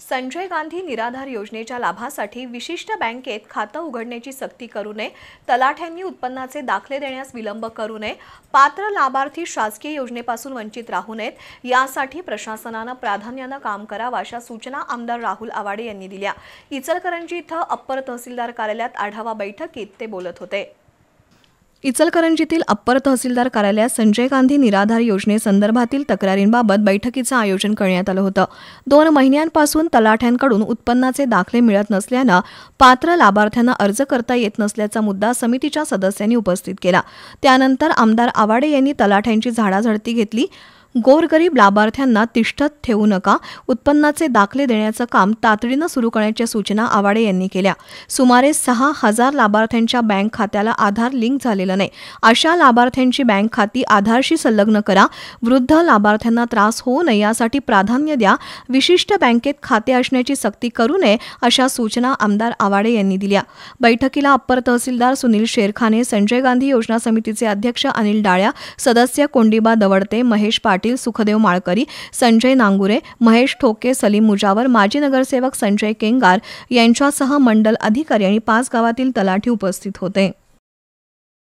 संजय गांधी निराधार योजनेच्या लाभासाठी विशिष्ट बँकेत खातं उघडण्याची सक्ती करू नये, तलाठ्यांनी उत्पन्नाचे दाखले देण्यास विलंब करू नये, पात्र लाभार्थी शासकीय योजनेपासून वंचित राहू नयेत, यासाठी प्रशासनानं प्राधान्यानं काम करावं अशा सूचना आमदार राहुल आवाडे यांनी दिल्या। इचलकरंजी इथं अप्पर तहसीलदार कार्यालयात आढावा बैठकीत ते बोलत होते। इचलकरंजीतील अप्पर तहसीलदार कार्यालयात संजय गांधी निराधार योजनेसंदर्भातील तक्रारींबाबत बैठकीचं आयोजन करण्यात आलं होतं। 2 महिन्यांपासून तलाठ्यांकडून उत्पन्नाचे दाखले मिळत नसल्यानं पात्र लाभार्थ्यांना अर्ज करता येत नसल्याचा मुद्दा समितीच्या सदस्यांनी उपस्थित केला। त्यानंतर आमदार आवाडे यांनी तलाठ्यांची झाडाझडती घेतली। गोरगरीब लाभार्थ्यांना तिष्ठत ठेवू नका, उत्पन्नाचे दाखले देण्याचं काम तातडीनं सुरू करण्याच्या सूचना आवाडे यांनी केल्या। सुमारे 6,000 लाभार्थ्यांच्या बँक खात्याला आधार लिंक झालेलं नाही, अशा लाभार्थ्यांची बँक खाती आधारशी संलग्न करा। वृद्ध लाभार्थ्यांना त्रास होऊ नये यासाठी प्राधान्य द्या। विशिष्ट बँकेत खाते असण्याची सक्ती करू नये अशा सूचना आमदार आवाडे यांनी दिल्या। बैठकीला अप्पर तहसीलदार सुनील शेरखाने, संजय गांधी योजना समितीचे अध्यक्ष अनिल डाळ्या, सदस्य कोंडिबा दवडते, महेश पाटील, सुखदेव माळकरी, संजय नांगुरे, महेश ठोके, सलीम मुजावर, माजी नगरसेवक संजय केंगार यांच्यासह मंडल अधिकारी आणि 5 गावातील तलाठी उपस्थित होते।